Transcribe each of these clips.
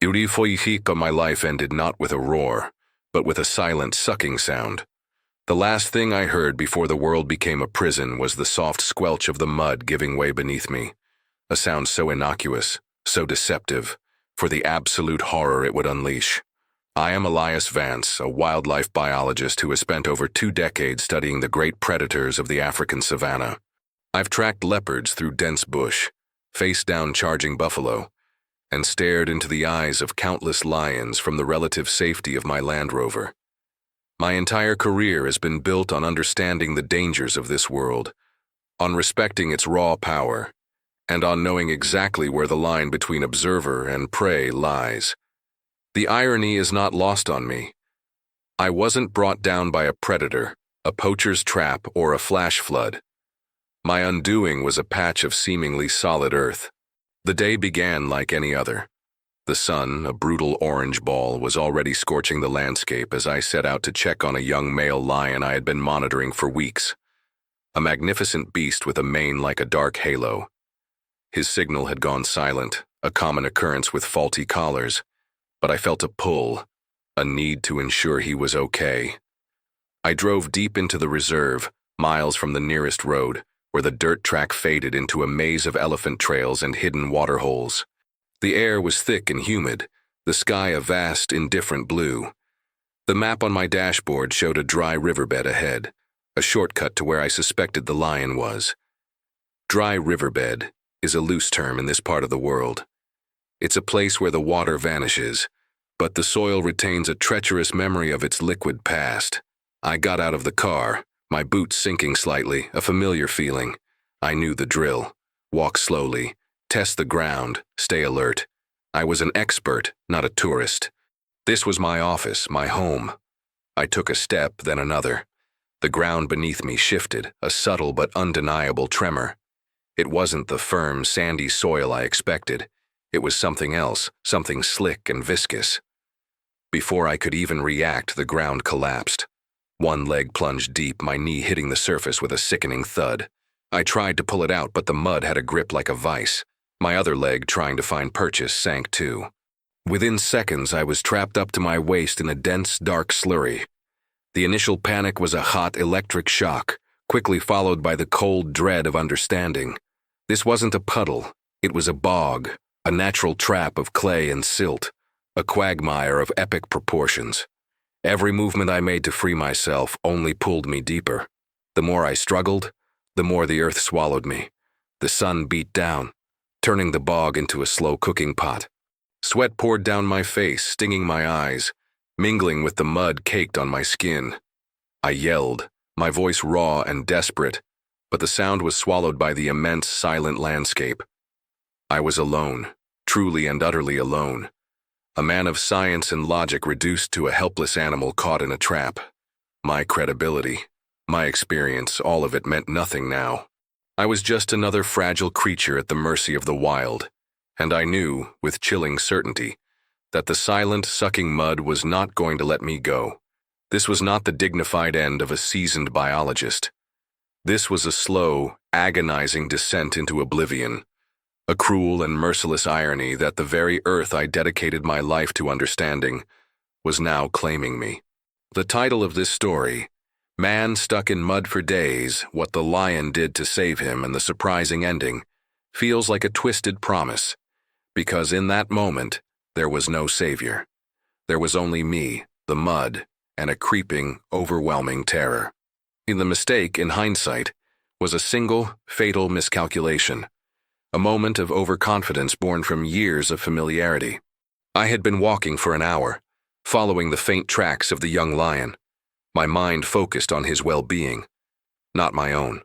Urifoihika, my life ended not with a roar, but with a silent sucking sound. The last thing I heard before the world became a prison was the soft squelch of the mud giving way beneath me, a sound so innocuous, so deceptive, for the absolute horror it would unleash. I am Elias Vance, a wildlife biologist who has spent over 2 decades studying the great predators of the African savanna. I've tracked leopards through dense bush, faced down charging buffalo, and stared into the eyes of countless lions from the relative safety of my Land Rover. My entire career has been built on understanding the dangers of this world, on respecting its raw power, and on knowing exactly where the line between observer and prey lies. The irony is not lost on me. I wasn't brought down by a predator, a poacher's trap, or a flash flood. My undoing was a patch of seemingly solid earth. The day began like any other. The sun, a brutal orange ball, was already scorching the landscape as I set out to check on a young male lion I had been monitoring for weeks. A magnificent beast with a mane like a dark halo. His signal had gone silent, a common occurrence with faulty collars, but I felt a pull, a need to ensure he was okay. I drove deep into the reserve, miles from the nearest road, where the dirt track faded into a maze of elephant trails and hidden water holes. The air was thick and humid, the sky a vast, indifferent blue. The map on my dashboard showed a dry riverbed ahead, a shortcut to where I suspected the lion was. Dry riverbed is a loose term in this part of the world. It's a place where the water vanishes, but the soil retains a treacherous memory of its liquid past. I got out of the car, my boots sinking slightly, a familiar feeling. I knew the drill. Walk slowly, test the ground, stay alert. I was an expert, not a tourist. This was my office, my home. I took a step, then another. The ground beneath me shifted, a subtle but undeniable tremor. It wasn't the firm, sandy soil I expected. It was something else, something slick and viscous. Before I could even react, the ground collapsed. One leg plunged deep, my knee hitting the surface with a sickening thud. I tried to pull it out, but the mud had a grip like a vice. My other leg, trying to find purchase, sank too. Within seconds, I was trapped up to my waist in a dense, dark slurry. The initial panic was a hot, electric shock, quickly followed by the cold dread of understanding. This wasn't a puddle. It was a bog, a natural trap of clay and silt, a quagmire of epic proportions. Every movement I made to free myself only pulled me deeper. The more I struggled, the more the earth swallowed me. The sun beat down, turning the bog into a slow cooking pot. Sweat poured down my face, stinging my eyes, mingling with the mud caked on my skin. I yelled, my voice raw and desperate, but the sound was swallowed by the immense, silent landscape. I was alone, truly and utterly alone. A man of science and logic reduced to a helpless animal caught in a trap. My credibility, my experience, all of it meant nothing now. I was just another fragile creature at the mercy of the wild, and I knew, with chilling certainty, that the silent, sucking mud was not going to let me go. This was not the dignified end of a seasoned biologist. This was a slow, agonizing descent into oblivion. A cruel and merciless irony that the very earth I dedicated my life to understanding was now claiming me. The title of this story, Man Stuck in Mud for Days, What the Lion Did to Save Him and the Surprising Ending, feels like a twisted promise, because in that moment, there was no savior. There was only me, the mud, and a creeping, overwhelming terror. The mistake, in hindsight, was a single, fatal miscalculation. A moment of overconfidence born from years of familiarity. I had been walking for an hour, following the faint tracks of the young lion, my mind focused on his well-being, not my own.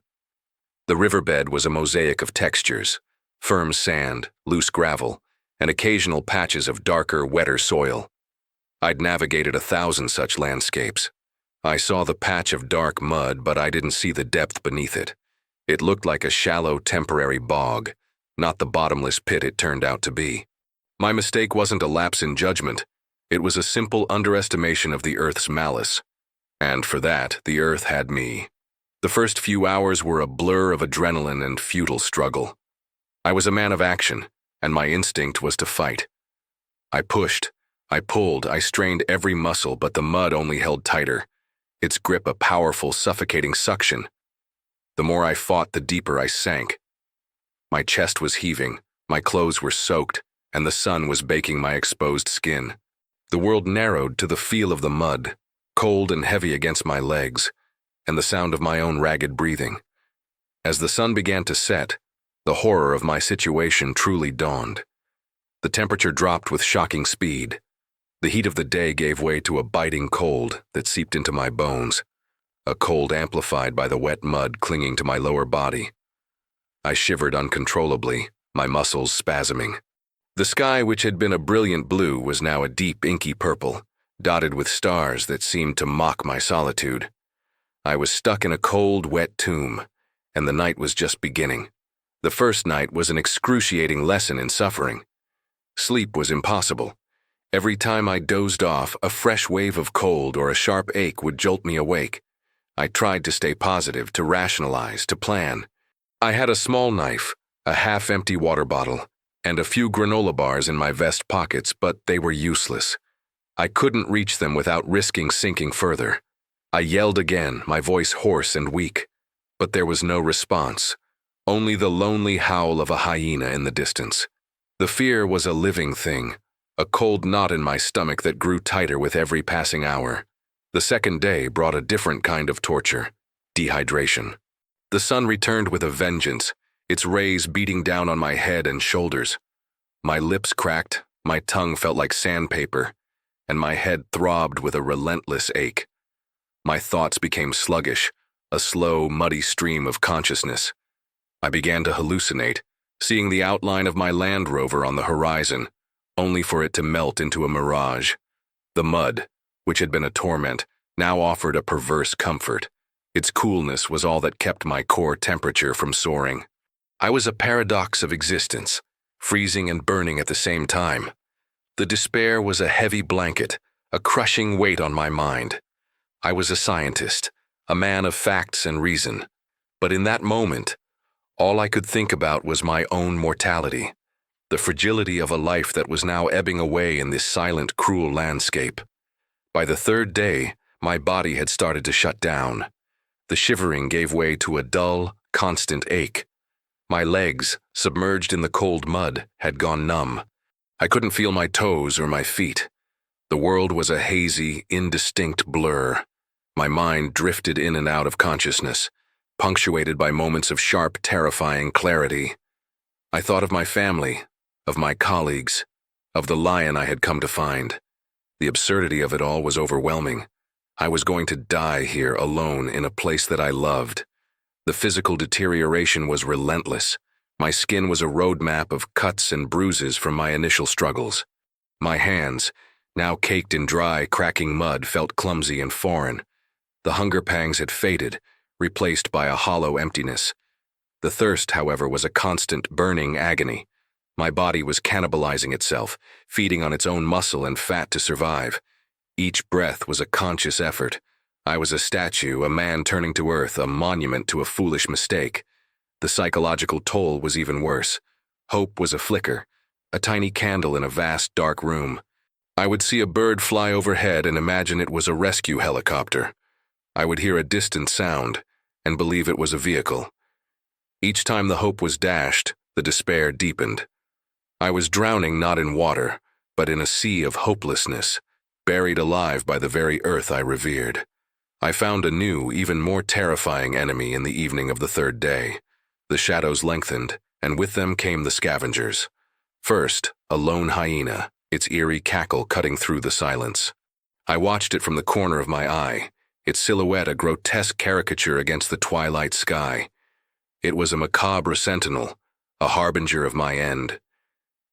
The riverbed was a mosaic of textures, firm sand, loose gravel, and occasional patches of darker, wetter soil. I'd navigated 1,000 such landscapes. I saw the patch of dark mud, but I didn't see the depth beneath it. It looked like a shallow, temporary bog, not the bottomless pit it turned out to be. My mistake wasn't a lapse in judgment. It was a simple underestimation of the Earth's malice. And for that, the Earth had me. The first few hours were a blur of adrenaline and futile struggle. I was a man of action, and my instinct was to fight. I pushed, I pulled, I strained every muscle, but the mud only held tighter, its grip a powerful, suffocating suction. The more I fought, the deeper I sank. My chest was heaving, my clothes were soaked, and the sun was baking my exposed skin. The world narrowed to the feel of the mud, cold and heavy against my legs, and the sound of my own ragged breathing. As the sun began to set, the horror of my situation truly dawned. The temperature dropped with shocking speed. The heat of the day gave way to a biting cold that seeped into my bones, a cold amplified by the wet mud clinging to my lower body. I shivered uncontrollably, my muscles spasming. The sky, which had been a brilliant blue, was now a deep inky purple, dotted with stars that seemed to mock my solitude. I was stuck in a cold, wet tomb, and the night was just beginning. The first night was an excruciating lesson in suffering. Sleep was impossible. Every time I dozed off, a fresh wave of cold or a sharp ache would jolt me awake. I tried to stay positive, to rationalize, to plan. I had a small knife, a half-empty water bottle, and a few granola bars in my vest pockets, but they were useless. I couldn't reach them without risking sinking further. I yelled again, my voice hoarse and weak, but there was no response, only the lonely howl of a hyena in the distance. The fear was a living thing, a cold knot in my stomach that grew tighter with every passing hour. The second day brought a different kind of torture, dehydration. The sun returned with a vengeance, its rays beating down on my head and shoulders. My lips cracked, my tongue felt like sandpaper, and my head throbbed with a relentless ache. My thoughts became sluggish, a slow, muddy stream of consciousness. I began to hallucinate, seeing the outline of my Land Rover on the horizon, only for it to melt into a mirage. The mud, which had been a torment, now offered a perverse comfort. Its coolness was all that kept my core temperature from soaring. I was a paradox of existence, freezing and burning at the same time. The despair was a heavy blanket, a crushing weight on my mind. I was a scientist, a man of facts and reason, but in that moment, all I could think about was my own mortality, the fragility of a life that was now ebbing away in this silent, cruel landscape. By the third day, my body had started to shut down. The shivering gave way to a dull, constant ache. My legs, submerged in the cold mud, had gone numb. I couldn't feel my toes or my feet. The world was a hazy, indistinct blur. My mind drifted in and out of consciousness, punctuated by moments of sharp, terrifying clarity. I thought of my family, of my colleagues, of the lion I had come to find. The absurdity of it all was overwhelming. I was going to die here alone in a place that I loved. The physical deterioration was relentless. My skin was a roadmap of cuts and bruises from my initial struggles. My hands, now caked in dry, cracking mud, felt clumsy and foreign. The hunger pangs had faded, replaced by a hollow emptiness. The thirst, however, was a constant, burning agony. My body was cannibalizing itself, feeding on its own muscle and fat to survive. Each breath was a conscious effort. I was a statue, a man turning to earth, a monument to a foolish mistake. The psychological toll was even worse. Hope was a flicker, a tiny candle in a vast, dark room. I would see a bird fly overhead and imagine it was a rescue helicopter. I would hear a distant sound and believe it was a vehicle. Each time the hope was dashed, the despair deepened. I was drowning not in water, but in a sea of hopelessness, buried alive by the very earth I revered. I found a new, even more terrifying enemy in the evening of the third day. The shadows lengthened, and with them came the scavengers. First, a lone hyena, its eerie cackle cutting through the silence. I watched it from the corner of my eye, its silhouette a grotesque caricature against the twilight sky. It was a macabre sentinel, a harbinger of my end.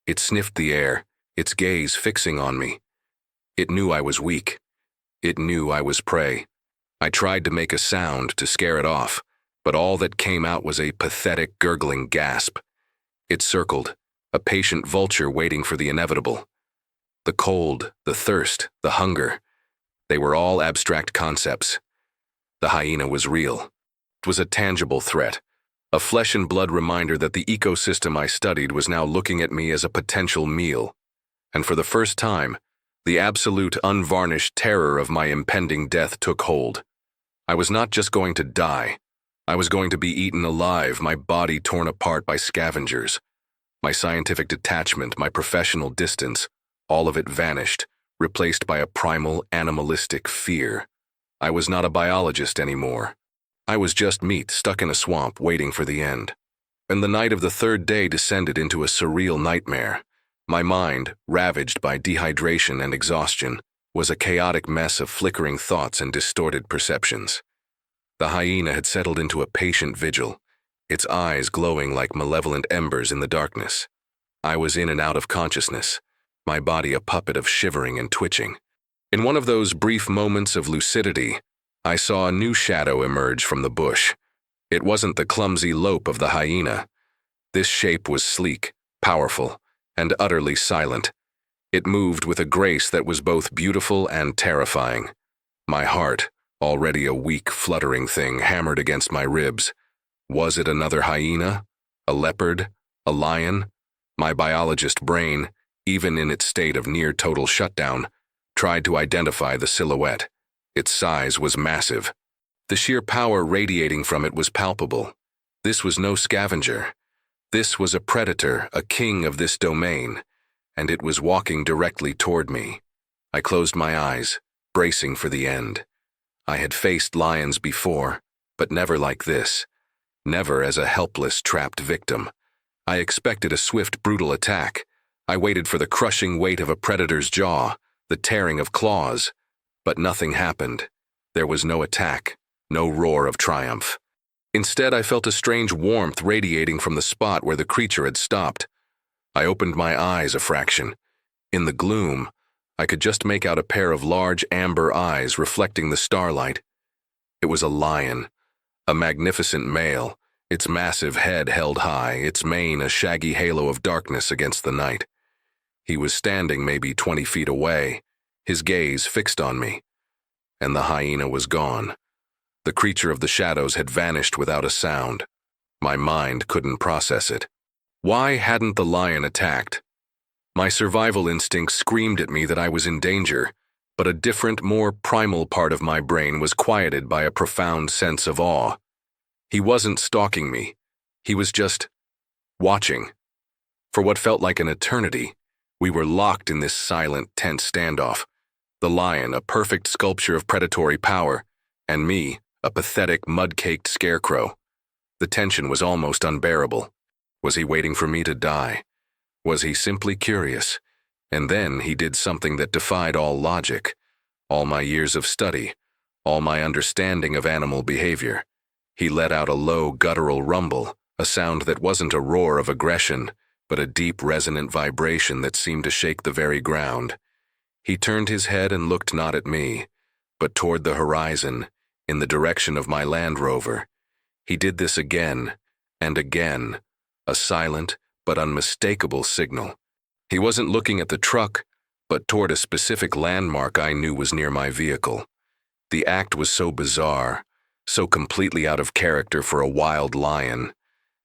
It sniffed the air, its gaze fixing on me. It knew I was weak. It knew I was prey. I tried to make a sound to scare it off, but all that came out was a pathetic, gurgling gasp. It circled, a patient vulture waiting for the inevitable. The cold, the thirst, the hunger, they were all abstract concepts. The hyena was real. It was a tangible threat, a flesh and blood reminder that the ecosystem I studied was now looking at me as a potential meal. And for the first time, the absolute unvarnished terror of my impending death took hold. I was not just going to die. I was going to be eaten alive, my body torn apart by scavengers. My scientific detachment, my professional distance, all of it vanished, replaced by a primal, animalistic fear. I was not a biologist anymore. I was just meat stuck in a swamp waiting for the end. And the night of the third day descended into a surreal nightmare. My mind, ravaged by dehydration and exhaustion, was a chaotic mess of flickering thoughts and distorted perceptions. The hyena had settled into a patient vigil, its eyes glowing like malevolent embers in the darkness. I was in and out of consciousness, my body a puppet of shivering and twitching. In one of those brief moments of lucidity, I saw a new shadow emerge from the bush. It wasn't the clumsy lope of the hyena. This shape was sleek, powerful, and utterly silent. It moved with a grace that was both beautiful and terrifying. My heart, already a weak, fluttering thing, hammered against my ribs. Was it another hyena? A leopard? A lion? My biologist brain, even in its state of near-total shutdown, tried to identify the silhouette. Its size was massive. The sheer power radiating from it was palpable. This was no scavenger. This was a predator, a king of this domain, and it was walking directly toward me. I closed my eyes, bracing for the end. I had faced lions before, but never like this. Never as a helpless, trapped victim. I expected a swift, brutal attack. I waited for the crushing weight of a predator's jaw, the tearing of claws. But nothing happened. There was no attack, no roar of triumph. Instead, I felt a strange warmth radiating from the spot where the creature had stopped. I opened my eyes a fraction. In the gloom, I could just make out a pair of large amber eyes reflecting the starlight. It was a lion, a magnificent male, its massive head held high, its mane a shaggy halo of darkness against the night. He was standing maybe 20 feet away, his gaze fixed on me. And the hyena was gone. The creature of the shadows had vanished without a sound. My mind couldn't process it. Why hadn't the lion attacked? My survival instinct screamed at me that I was in danger, but a different, more primal part of my brain was quieted by a profound sense of awe. He wasn't stalking me. He was just watching. For what felt like an eternity, we were locked in this silent, tense standoff. The lion, a perfect sculpture of predatory power, and me, a pathetic, mud-caked scarecrow. The tension was almost unbearable. Was he waiting for me to die? Was he simply curious? And then he did something that defied all logic, all my years of study, all my understanding of animal behavior. He let out a low, guttural rumble, a sound that wasn't a roar of aggression, but a deep, resonant vibration that seemed to shake the very ground. He turned his head and looked not at me, but toward the horizon, in the direction of my Land Rover. He did this again and again, a silent but unmistakable signal. He wasn't looking at the truck, but toward a specific landmark I knew was near my vehicle. The act was so bizarre, so completely out of character for a wild lion,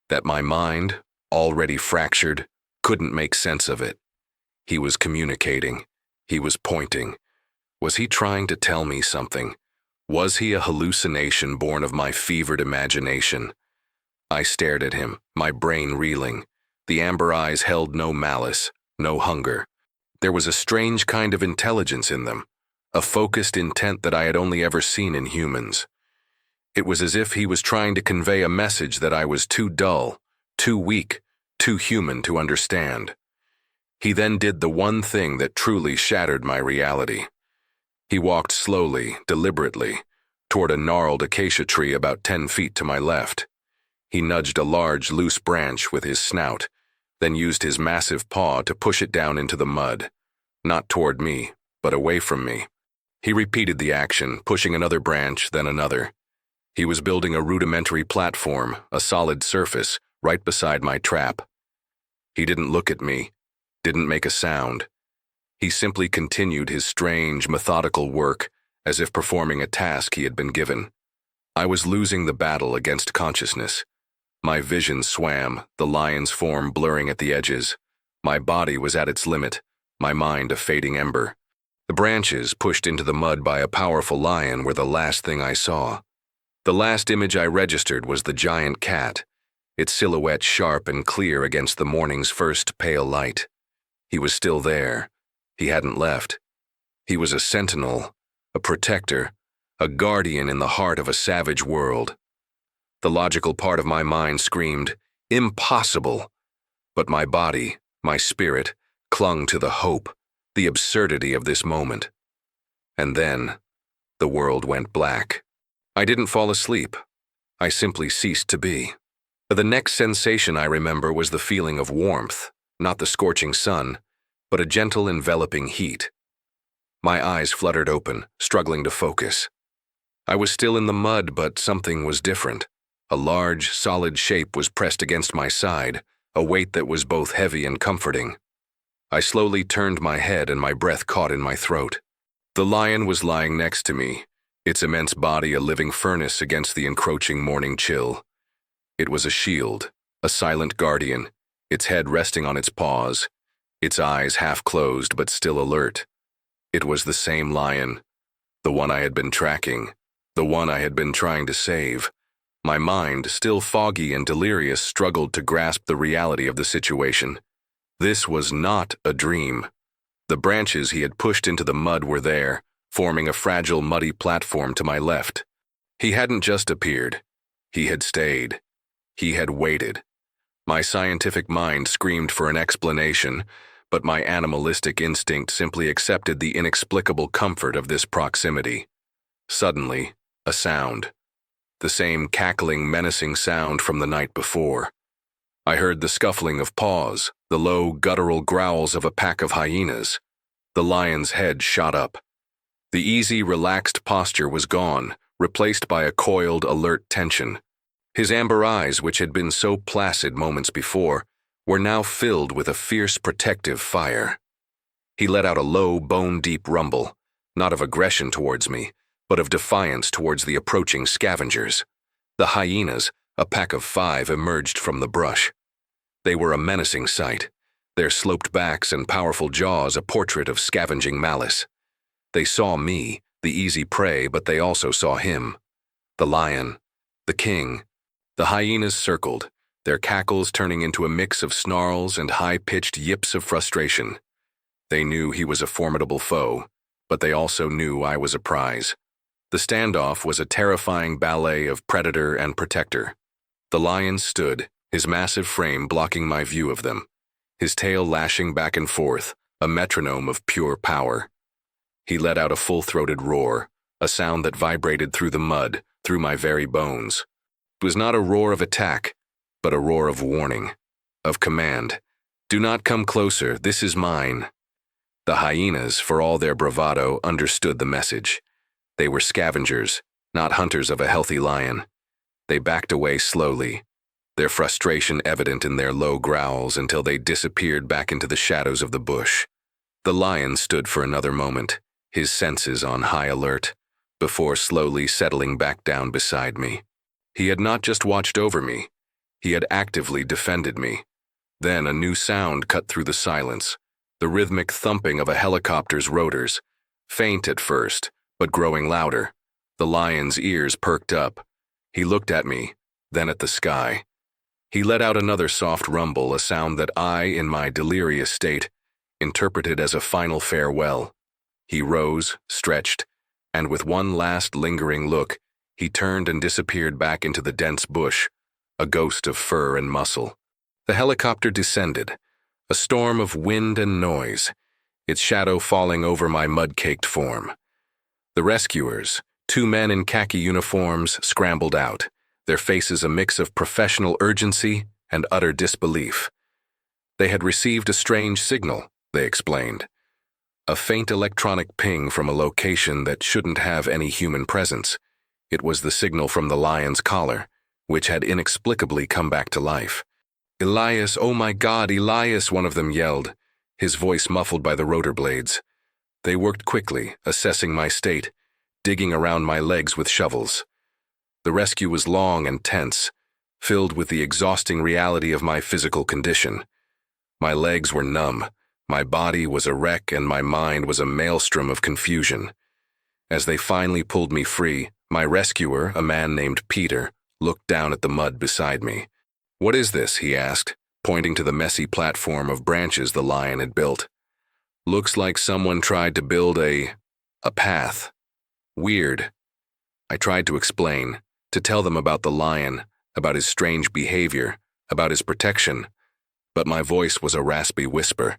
that my mind, already fractured, couldn't make sense of it. He was communicating. He was pointing. Was he trying to tell me something? Was he a hallucination born of my fevered imagination? I stared at him, my brain reeling. The amber eyes held no malice, no hunger. There was a strange kind of intelligence in them, a focused intent that I had only ever seen in humans. It was as if he was trying to convey a message that I was too dull, too weak, too human to understand. He then did the one thing that truly shattered my reality. He walked slowly, deliberately, toward a gnarled acacia tree about 10 feet to my left. He nudged a large, loose branch with his snout, then used his massive paw to push it down into the mud, not toward me, but away from me. He repeated the action, pushing another branch, then another. He was building a rudimentary platform, a solid surface, right beside my trap. He didn't look at me, didn't make a sound. He simply continued his strange, methodical work, as if performing a task he had been given. I was losing the battle against consciousness. My vision swam, the lion's form blurring at the edges. My body was at its limit, my mind a fading ember. The branches pushed into the mud by a powerful lion were the last thing I saw. The last image I registered was the giant cat, its silhouette sharp and clear against the morning's first pale light. He was still there. He hadn't left. He was a sentinel, a protector, a guardian in the heart of a savage world. The logical part of my mind screamed, "Impossible!" But my body, my spirit, clung to the hope, the absurdity of this moment. And then, the world went black. I didn't fall asleep. I simply ceased to be. The next sensation I remember was the feeling of warmth, not the scorching sun, but a gentle enveloping heat. My eyes fluttered open, struggling to focus. I was still in the mud, but something was different. A large, solid shape was pressed against my side, a weight that was both heavy and comforting. I slowly turned my head and my breath caught in my throat. The lion was lying next to me, its immense body a living furnace against the encroaching morning chill. It was a shield, a silent guardian, its head resting on its paws, its eyes half closed but still alert. It was the same lion, the one I had been tracking, the one I had been trying to save. My mind, still foggy and delirious, struggled to grasp the reality of the situation. This was not a dream. The branches he had pushed into the mud were there, forming a fragile, muddy platform to my left. He hadn't just appeared. He had stayed. He had waited. My scientific mind screamed for an explanation, but my animalistic instinct simply accepted the inexplicable comfort of this proximity. Suddenly, a sound. The same cackling, menacing sound from the night before. I heard the scuffling of paws, the low, guttural growls of a pack of hyenas. The lion's head shot up. The easy, relaxed posture was gone, replaced by a coiled, alert tension. His amber eyes, which had been so placid moments before, were now filled with a fierce, protective fire. He let out a low, bone-deep rumble, not of aggression towards me, but of defiance towards the approaching scavengers. The hyenas, a pack of 5, emerged from the brush. They were a menacing sight, their sloped backs and powerful jaws a portrait of scavenging malice. They saw me, the easy prey, but they also saw him. The lion, the king. The hyenas circled, their cackles turning into a mix of snarls and high-pitched yips of frustration. They knew he was a formidable foe, but they also knew I was a prize. The standoff was a terrifying ballet of predator and protector. The lion stood, his massive frame blocking my view of them, his tail lashing back and forth, a metronome of pure power. He let out a full-throated roar, a sound that vibrated through the mud, through my very bones. It was not a roar of attack, but a roar of warning, of command. Do not come closer, this is mine. The hyenas, for all their bravado, understood the message. They were scavengers, not hunters of a healthy lion. They backed away slowly, their frustration evident in their low growls until they disappeared back into the shadows of the bush. The lion stood for another moment, his senses on high alert, before slowly settling back down beside me. He had not just watched over me, he had actively defended me. Then a new sound cut through the silence, the rhythmic thumping of a helicopter's rotors, faint at first, but growing louder. The lion's ears perked up. He looked at me, then at the sky. He let out another soft rumble, a sound that I, in my delirious state, interpreted as a final farewell. He rose, stretched, and with one last lingering look, he turned and disappeared back into the dense bush, a ghost of fur and muscle. The helicopter descended, a storm of wind and noise, its shadow falling over my mud-caked form. The rescuers, 2 men in khaki uniforms, scrambled out, their faces a mix of professional urgency and utter disbelief. They had received a strange signal, they explained. A faint electronic ping from a location that shouldn't have any human presence. It was the signal from the lion's collar, which had inexplicably come back to life. "Elias, oh my God, Elias," one of them yelled, his voice muffled by the rotor blades. They worked quickly, assessing my state, digging around my legs with shovels. The rescue was long and tense, filled with the exhausting reality of my physical condition. My legs were numb, My body was a wreck and my mind was a maelstrom of confusion. As they finally pulled me free, my rescuer, a man named Peter, looked down at the mud beside me. "What is this?" he asked, pointing to the messy platform of branches the lion had built. "Looks like someone tried to build a path. Weird." I tried to explain, to tell them about the lion, about his strange behavior, about his protection, but my voice was a raspy whisper,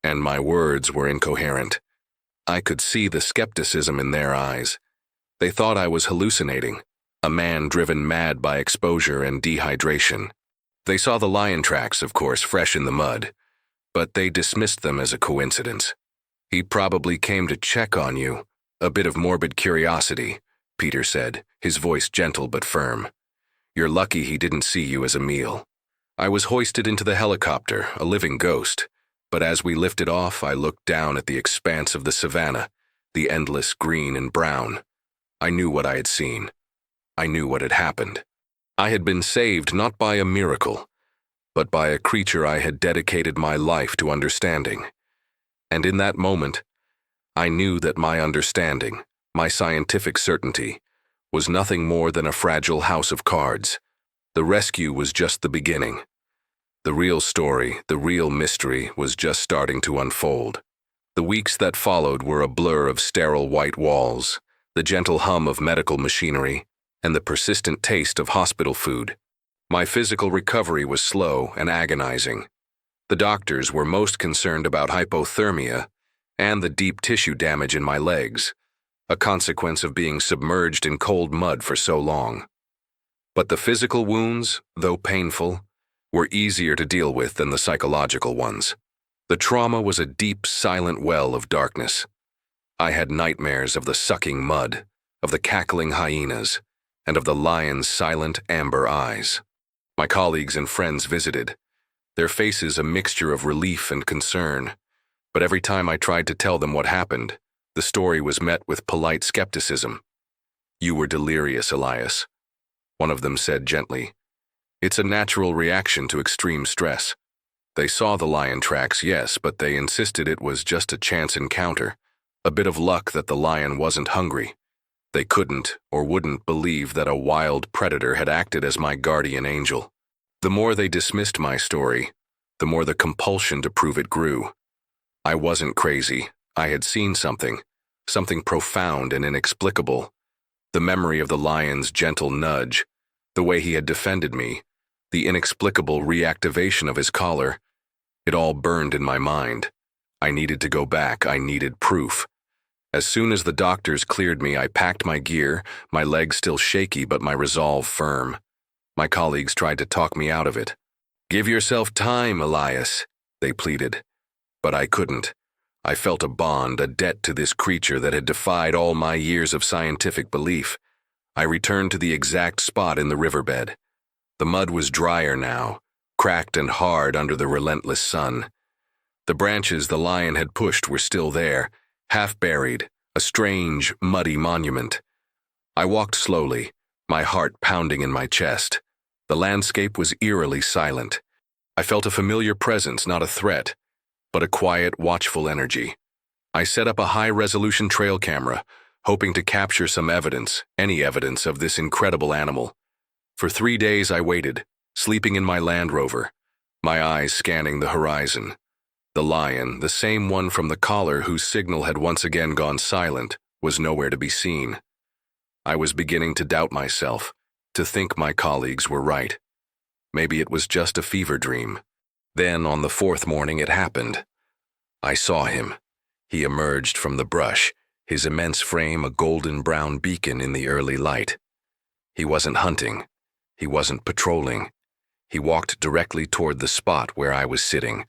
and my words were incoherent. I could see the skepticism in their eyes. They thought I was hallucinating, a man driven mad by exposure and dehydration. They saw the lion tracks, of course, fresh in the mud, but they dismissed them as a coincidence. "He probably came to check on you, a bit of morbid curiosity," Peter said, his voice gentle but firm. "You're lucky he didn't see you as a meal." I was hoisted into the helicopter, a living ghost, but as we lifted off, I looked down at the expanse of the savannah, the endless green and brown. I knew what I had seen. I knew what had happened. I had been saved not by a miracle, but by a creature I had dedicated my life to understanding. And in that moment, I knew that my understanding, my scientific certainty, was nothing more than a fragile house of cards. The rescue was just the beginning. The real story, the real mystery, was just starting to unfold. The weeks that followed were a blur of sterile white walls, the gentle hum of medical machinery, and the persistent taste of hospital food. My physical recovery was slow and agonizing. The doctors were most concerned about hypothermia and the deep tissue damage in my legs, a consequence of being submerged in cold mud for so long. But the physical wounds, though painful, were easier to deal with than the psychological ones. The trauma was a deep, silent well of darkness. I had nightmares of the sucking mud, of the cackling hyenas, and of the lion's silent amber eyes. My colleagues and friends visited, their faces a mixture of relief and concern, but every time I tried to tell them what happened, the story was met with polite skepticism. "You were delirious, Elias," one of them said gently. "It's a natural reaction to extreme stress." They saw the lion tracks, yes, but they insisted it was just a chance encounter, a bit of luck that the lion wasn't hungry. They couldn't or wouldn't believe that a wild predator had acted as my guardian angel. The more they dismissed my story, the more the compulsion to prove it grew. I wasn't crazy. I had seen something profound and inexplicable. The memory of the lion's gentle nudge, the way he had defended me, the inexplicable reactivation of his collar. It all burned in my mind. I needed to go back. I needed proof. As soon as the doctors cleared me, I packed my gear, my legs still shaky but my resolve firm. My colleagues tried to talk me out of it. "Give yourself time, Elias," they pleaded. But I couldn't. I felt a bond, a debt to this creature that had defied all my years of scientific belief. I returned to the exact spot in the riverbed. The mud was drier now, cracked and hard under the relentless sun. The branches the lion had pushed were still there, half buried, a strange, muddy monument. I walked slowly, my heart pounding in my chest. The landscape was eerily silent. I felt a familiar presence, not a threat, but a quiet, watchful energy. I set up a high-resolution trail camera, hoping to capture some evidence, any evidence of this incredible animal. For 3 days I waited, sleeping in my Land Rover, my eyes scanning the horizon. The lion, the same one from the collar whose signal had once again gone silent, was nowhere to be seen. I was beginning to doubt myself, to think my colleagues were right. Maybe it was just a fever dream. Then, on the 4th morning, it happened. I saw him. He emerged from the brush, his immense frame a golden-brown beacon in the early light. He wasn't hunting. He wasn't patrolling. He walked directly toward the spot where I was sitting,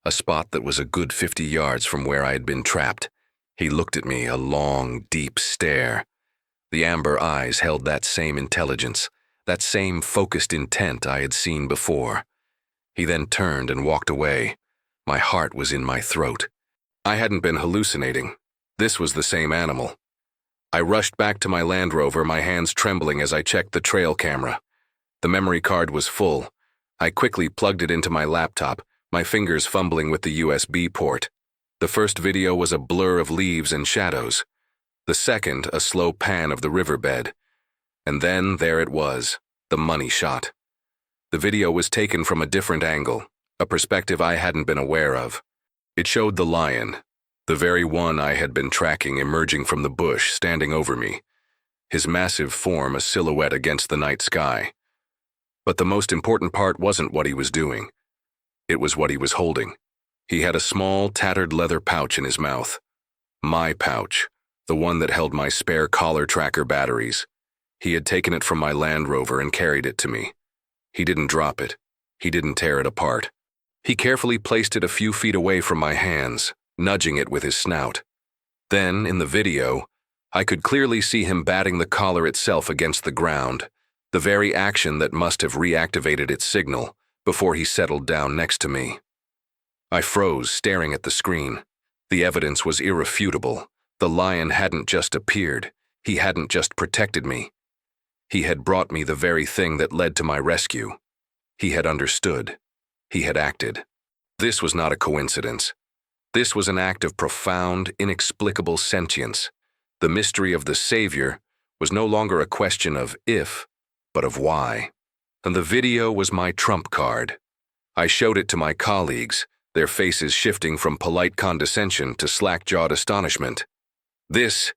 a spot that was a good 50 yards from where I had been trapped. He looked at me, a long, deep stare. The amber eyes held that same intelligence, that same focused intent I had seen before. He then turned and walked away. My heart was in my throat. I hadn't been hallucinating. This was the same animal. I rushed back to my Land Rover, my hands trembling as I checked the trail camera. The memory card was full. I quickly plugged it into my laptop, my fingers fumbling with the USB port. The first video was a blur of leaves and shadows. The second, a slow pan of the riverbed. And then there it was, the money shot. The video was taken from a different angle, a perspective I hadn't been aware of. It showed the lion, the very one I had been tracking, emerging from the bush, standing over me, his massive form a silhouette against the night sky. But the most important part wasn't what he was doing. It was what he was holding. He had a small, tattered leather pouch in his mouth. My pouch, the one that held my spare collar tracker batteries. He had taken it from my Land Rover and carried it to me. He didn't drop it. He didn't tear it apart. He carefully placed it a few feet away from my hands, nudging it with his snout. Then, in the video, I could clearly see him batting the collar itself against the ground, the very action that must have reactivated its signal before he settled down next to me. I froze, staring at the screen. The evidence was irrefutable. The lion hadn't just appeared. He hadn't just protected me. He had brought me the very thing that led to my rescue. He had understood. He had acted. This was not a coincidence. This was an act of profound, inexplicable sentience. The mystery of the Savior was no longer a question of if, but of why. And the video was my trump card. I showed it to my colleagues, their faces shifting from polite condescension to slack-jawed astonishment. This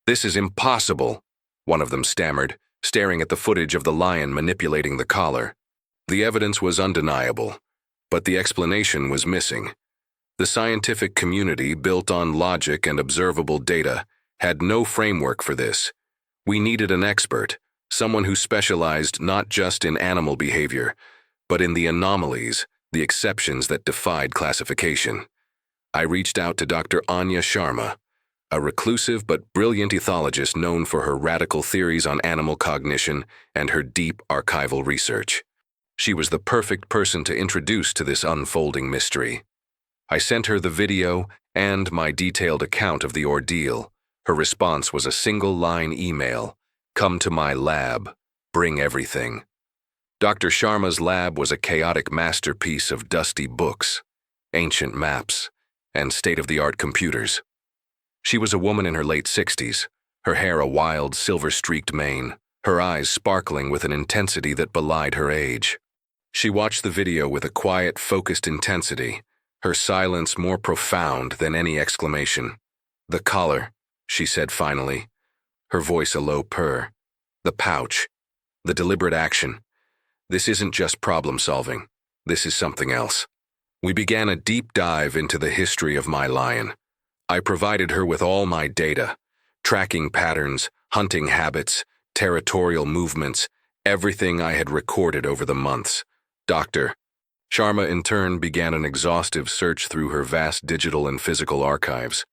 is impossible," one of them stammered, staring at the footage of the lion manipulating the collar. The evidence was undeniable, but the explanation was missing. The scientific community, built on logic and observable data, had no framework for this. We needed an expert, someone who specialized not just in animal behavior, but in the anomalies, the exceptions that defied classification. I reached out to Dr. Anya Sharma, a reclusive but brilliant ethologist known for her radical theories on animal cognition and her deep archival research. She was the perfect person to introduce to this unfolding mystery. I sent her the video and my detailed account of the ordeal. Her response was a single-line email: "Come to my lab. Bring everything." Dr. Sharma's lab was a chaotic masterpiece of dusty books, ancient maps, and state-of-the-art computers. She was a woman in her late 60s, her hair a wild, silver-streaked mane, her eyes sparkling with an intensity that belied her age. She watched the video with a quiet, focused intensity, her silence more profound than any exclamation. "The collar," she said finally, her voice a low purr. "The pouch. The deliberate action. This isn't just problem-solving. This is something else." We began a deep dive into the history of my lion. I provided her with all my data, tracking patterns, hunting habits, territorial movements, everything I had recorded over the months. Dr. Sharma, in turn, began an exhaustive search through her vast digital and physical archives.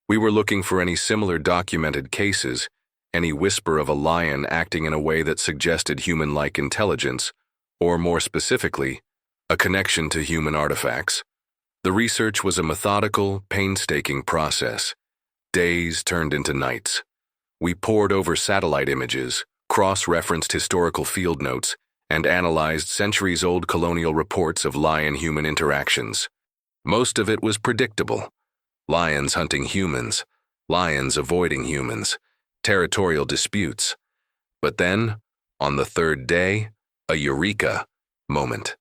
We were looking for any similar documented cases, any whisper of a lion acting in a way that suggested human-like intelligence, or more specifically, a connection to human artifacts. The research was a methodical, painstaking process. Days turned into nights. We pored over satellite images, cross-referenced historical field notes, and analyzed centuries-old colonial reports of lion-human interactions. Most of it was predictable. Lions hunting humans, lions avoiding humans, territorial disputes. But then, on the third day, a eureka moment.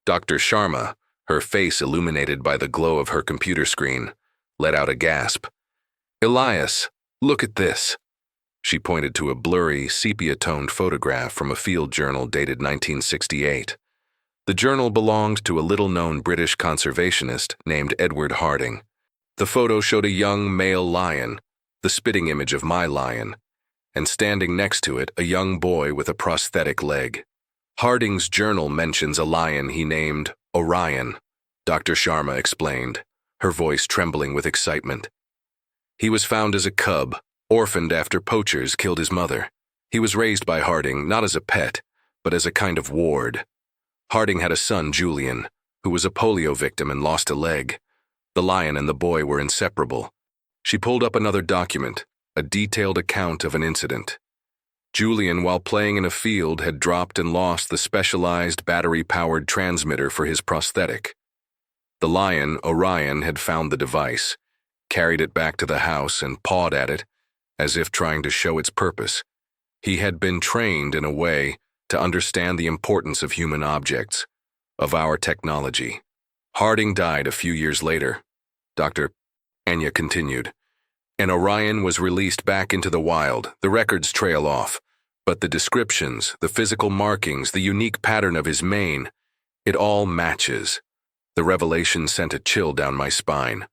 Dr. Sharma, her face illuminated by the glow of her computer screen, let out a gasp. "Elias, look at this." She pointed to a blurry, sepia-toned photograph from a field journal dated 1968. The journal belonged to a little-known British conservationist named Edward Harding. The photo showed a young male lion, the spitting image of my lion, and standing next to it, a young boy with a prosthetic leg. Harding's journal mentions a lion he named Orion, Dr. Sharma explained, her voice trembling with excitement. He was found as a cub, orphaned after poachers killed his mother. He was raised by Harding not as a pet, but as a kind of ward. Harding had a son, Julian, who was a polio victim and lost a leg. The lion and the boy were inseparable. She pulled up another document, a detailed account of an incident. Julian, while playing in a field, had dropped and lost the specialized battery-powered transmitter for his prosthetic. The lion, Orion, had found the device, carried it back to the house and pawed at it, as if trying to show its purpose. He had been trained in a way to understand the importance of human objects, of our technology. Harding died a few years later. Dr. Anya continued. And Orion was released back into the wild. The records trail off, but the descriptions, the physical markings, the unique pattern of his mane, it all matches. The revelation sent a chill down my spine.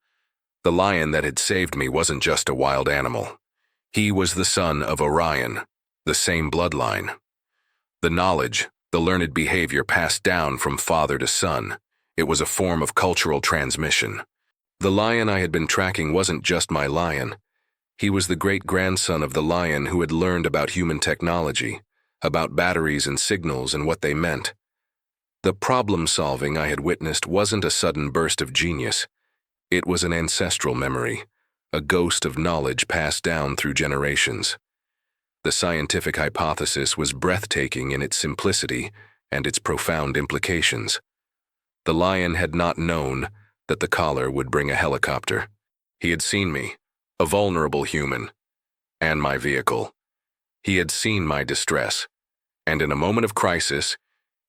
The lion that had saved me wasn't just a wild animal. He was the son of Orion, the same bloodline. The knowledge, the learned behavior passed down from father to son. It was a form of cultural transmission. The lion I had been tracking wasn't just my lion. He was the great-grandson of the lion who had learned about human technology, about batteries and signals and what they meant. The problem-solving I had witnessed wasn't a sudden burst of genius. It was an ancestral memory, a ghost of knowledge passed down through generations. The scientific hypothesis was breathtaking in its simplicity and its profound implications. The lion had not known that the collar would bring a helicopter. He had seen me, a vulnerable human, and my vehicle. He had seen my distress, and in a moment of crisis,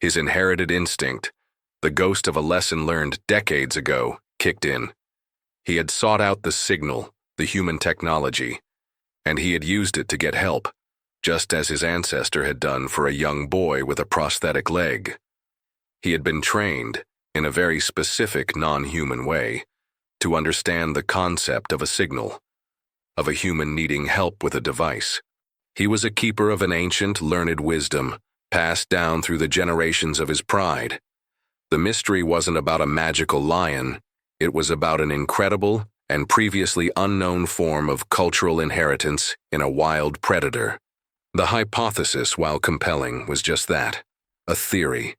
his inherited instinct, the ghost of a lesson learned decades ago, kicked in. He had sought out the signal, the human technology, and he had used it to get help, just as his ancestor had done for a young boy with a prosthetic leg. He had been trained, in a very specific non-human way, to understand the concept of a signal, of a human needing help with a device. He was a keeper of an ancient, learned wisdom, passed down through the generations of his pride. The mystery wasn't about a magical lion, it was about an incredible and previously unknown form of cultural inheritance in a wild predator. The hypothesis, while compelling, was just that, a theory.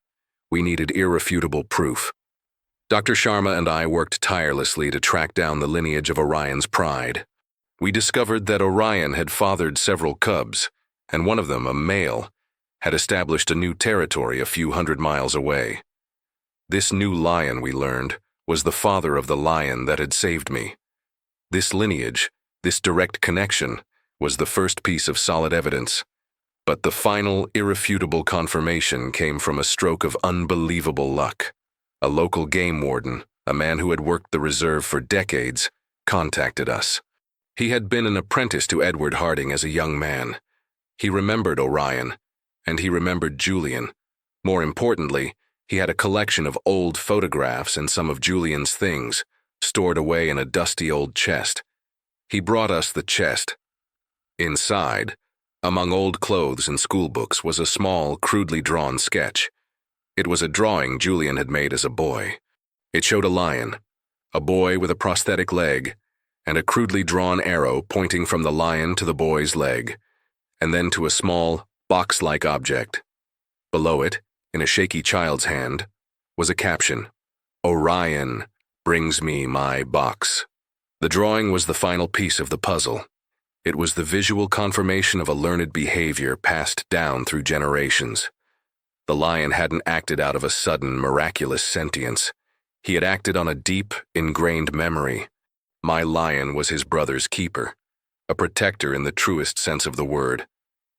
We needed irrefutable proof. Dr. Sharma and I worked tirelessly to track down the lineage of Orion's pride. We discovered that Orion had fathered several cubs, and one of them, a male, had established a new territory a few hundred miles away. This new lion, we learned, was the father of the lion that had saved me. This lineage, this direct connection, was the first piece of solid evidence. But the final, irrefutable confirmation came from a stroke of unbelievable luck. A local game warden, a man who had worked the reserve for decades, contacted us. He had been an apprentice to Edward Harding as a young man. He remembered Orion, and he remembered Julian. More importantly, he had a collection of old photographs and some of Julian's things, stored away in a dusty old chest. He brought us the chest. Inside, among old clothes and schoolbooks, was a small, crudely drawn sketch. It was a drawing Julian had made as a boy. It showed a lion, a boy with a prosthetic leg, and a crudely drawn arrow pointing from the lion to the boy's leg, and then to a small, box-like object. Below it, in a shaky child's hand, was a caption, "Orion brings me my box." The drawing was the final piece of the puzzle. It was the visual confirmation of a learned behavior passed down through generations. The lion hadn't acted out of a sudden, miraculous sentience. He had acted on a deep, ingrained memory. My lion was his brother's keeper, a protector in the truest sense of the word,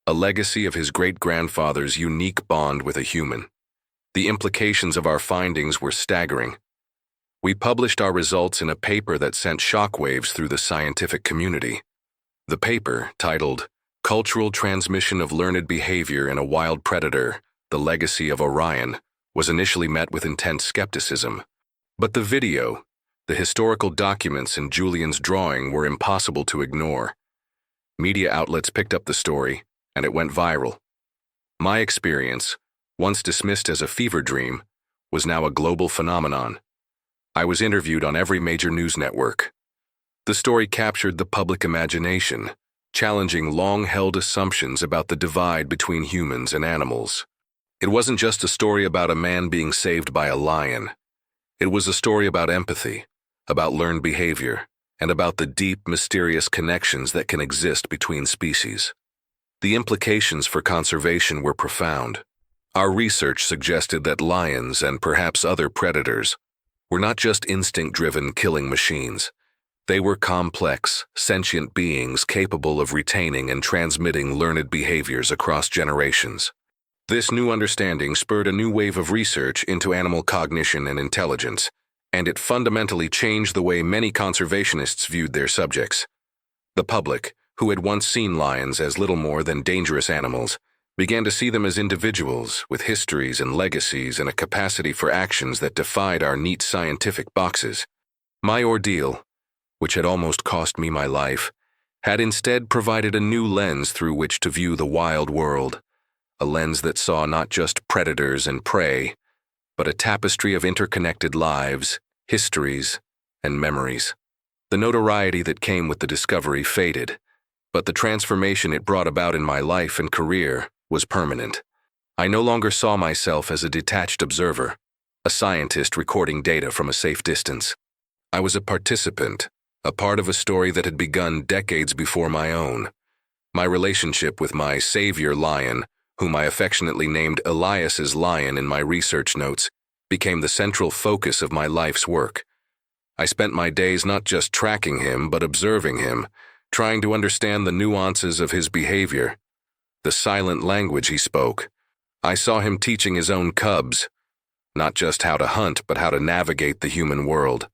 a legacy of his great-grandfather's unique bond with a human. The implications of our findings were staggering. We published our results in a paper that sent shockwaves through the scientific community. The paper, titled Cultural Transmission of Learned Behavior in a Wild Predator, The Legacy of Orion, was initially met with intense skepticism. But the video, the historical documents and Julian's drawing were impossible to ignore. Media outlets picked up the story, and it went viral. My experience, once dismissed as a fever dream, was now a global phenomenon. I was interviewed on every major news network. The story captured the public imagination, challenging long-held assumptions about the divide between humans and animals. It wasn't just a story about a man being saved by a lion. It was a story about empathy, about learned behavior, and about the deep, mysterious connections that can exist between species. The implications for conservation were profound. Our research suggested that lions and perhaps other predators were not just instinct-driven killing machines. They were complex, sentient beings capable of retaining and transmitting learned behaviors across generations. This new understanding spurred a new wave of research into animal cognition and intelligence, and it fundamentally changed the way many conservationists viewed their subjects. The public, who had once seen lions as little more than dangerous animals, began to see them as individuals with histories and legacies and a capacity for actions that defied our neat scientific boxes. My ordeal, which had almost cost me my life, had instead provided a new lens through which to view the wild world, a lens that saw not just predators and prey, but a tapestry of interconnected lives, histories, and memories. The notoriety that came with the discovery faded, but the transformation it brought about in my life and career was permanent. I no longer saw myself as a detached observer, a scientist recording data from a safe distance. I was a participant, a part of a story that had begun decades before my own. My relationship with my savior lion, whom I affectionately named Elias's lion in my research notes, became the central focus of my life's work. I spent my days not just tracking him, but observing him, trying to understand the nuances of his behavior, the silent language he spoke. I saw him teaching his own cubs, not just how to hunt, but how to navigate the human world.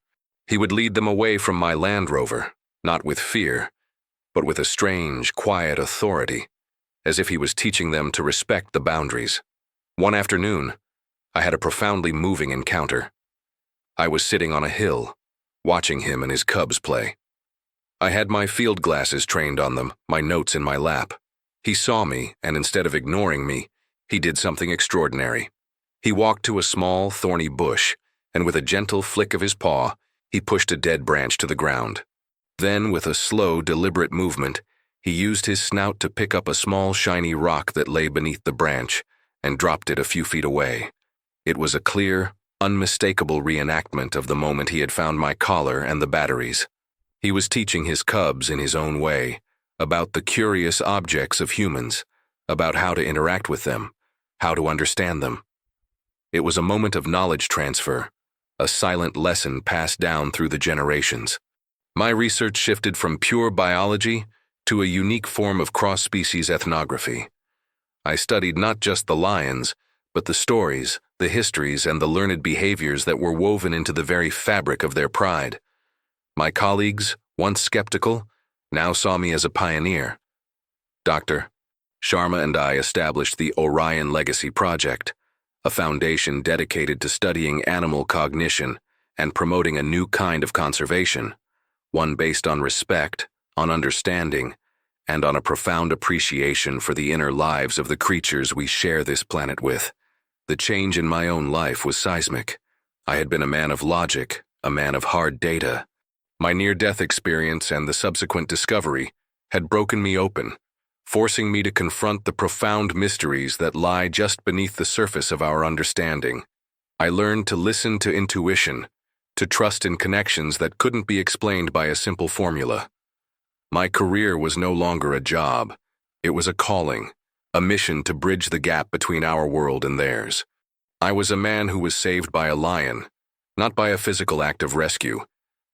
He would lead them away from my Land Rover, not with fear, but with a strange, quiet authority, as if he was teaching them to respect the boundaries. One afternoon, I had a profoundly moving encounter. I was sitting on a hill, watching him and his cubs play. I had my field glasses trained on them, my notes in my lap. He saw me, and instead of ignoring me, he did something extraordinary. He walked to a small, thorny bush, and with a gentle flick of his paw, he pushed a dead branch to the ground. Then, with a slow, deliberate movement, he used his snout to pick up a small, shiny rock that lay beneath the branch and dropped it a few feet away. It was a clear, unmistakable reenactment of the moment he had found my collar and the batteries. He was teaching his cubs in his own way about the curious objects of humans, about how to interact with them, how to understand them. It was a moment of knowledge transfer, a silent lesson passed down through the generations. My research shifted from pure biology to a unique form of cross-species ethnography. I studied not just the lions, but the stories, the histories, and the learned behaviors that were woven into the very fabric of their pride. My colleagues, once skeptical, now saw me as a pioneer. Dr. Sharma and I established the Orion Legacy Project, a foundation dedicated to studying animal cognition and promoting a new kind of conservation, one based on respect, on understanding, and on a profound appreciation for the inner lives of the creatures we share this planet with. The change in my own life was seismic. I had been a man of logic, a man of hard data. My near-death experience and the subsequent discovery had broken me open, forcing me to confront the profound mysteries that lie just beneath the surface of our understanding. I learned to listen to intuition, to trust in connections that couldn't be explained by a simple formula. My career was no longer a job. It was a calling, a mission to bridge the gap between our world and theirs. I was a man who was saved by a lion, not by a physical act of rescue,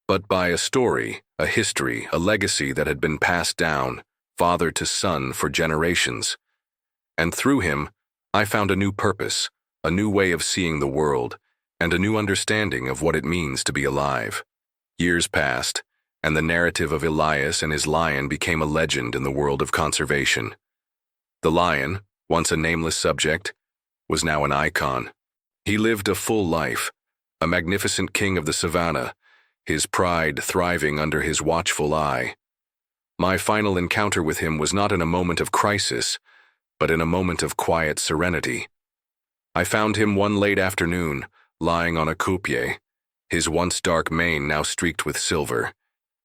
but by a story, a history, a legacy that had been passed down, father to son, for generations. And through him, I found a new purpose, a new way of seeing the world, and a new understanding of what it means to be alive. Years passed, and the narrative of Elias and his lion became a legend in the world of conservation. The lion, once a nameless subject, was now an icon. He lived a full life, a magnificent king of the savannah, his pride thriving under his watchful eye. My final encounter with him was not in a moment of crisis, but in a moment of quiet serenity. I found him one late afternoon, lying on a croupier, his once dark mane now streaked with silver,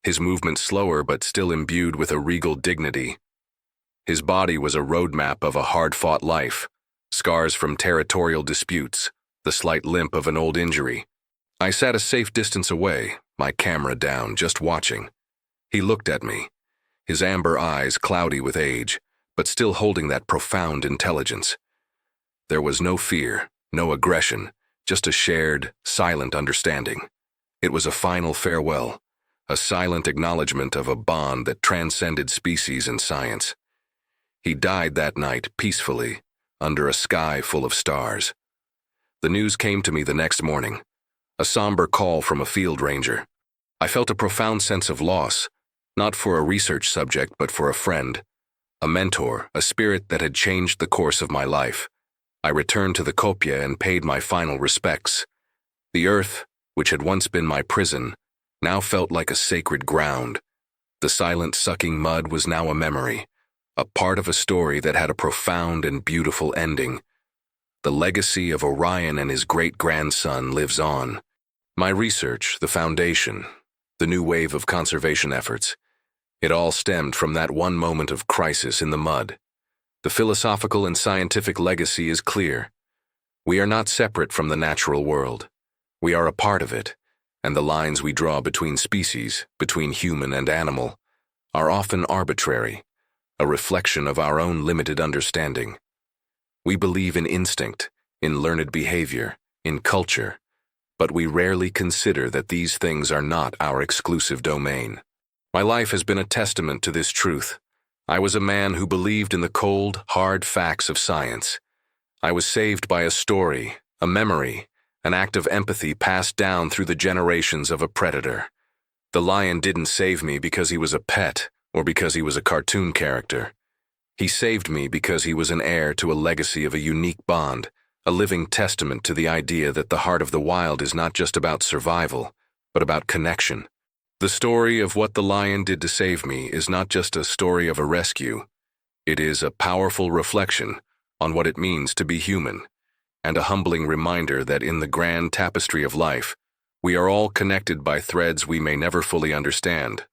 his movement slower but still imbued with a regal dignity. His body was a roadmap of a hard-fought life, scars from territorial disputes, the slight limp of an old injury. I sat a safe distance away, my camera down, just watching. He looked at me, his amber eyes cloudy with age, but still holding that profound intelligence. There was no fear, no aggression, just a shared, silent understanding. It was a final farewell, a silent acknowledgement of a bond that transcended species and science. He died that night peacefully, under a sky full of stars. The news came to me the next morning, a somber call from a field ranger. I felt a profound sense of loss, not for a research subject but for a friend, a mentor, a spirit that had changed the course of my life. I returned to the kopje and paid my final respects. The earth, which had once been my prison, now felt like a sacred ground. The silent sucking mud was now a memory, a part of a story that had a profound and beautiful ending. The legacy of Orion and his great-grandson lives on. My research, the foundation, the new wave of conservation efforts, it all stemmed from that one moment of crisis in the mud. The philosophical and scientific legacy is clear. We are not separate from the natural world. We are a part of it, and the lines we draw between species, between human and animal, are often arbitrary, a reflection of our own limited understanding. We believe in instinct, in learned behavior, in culture, but we rarely consider that these things are not our exclusive domain. My life has been a testament to this truth. I was a man who believed in the cold, hard facts of science. I was saved by a story, a memory, an act of empathy passed down through the generations of a predator. The lion didn't save me because he was a pet or because he was a cartoon character. He saved me because he was an heir to a legacy of a unique bond, a living testament to the idea that the heart of the wild is not just about survival, but about connection. The story of what the lion did to save me is not just a story of a rescue. It is a powerful reflection on what it means to be human, and a humbling reminder that in the grand tapestry of life, we are all connected by threads we may never fully understand,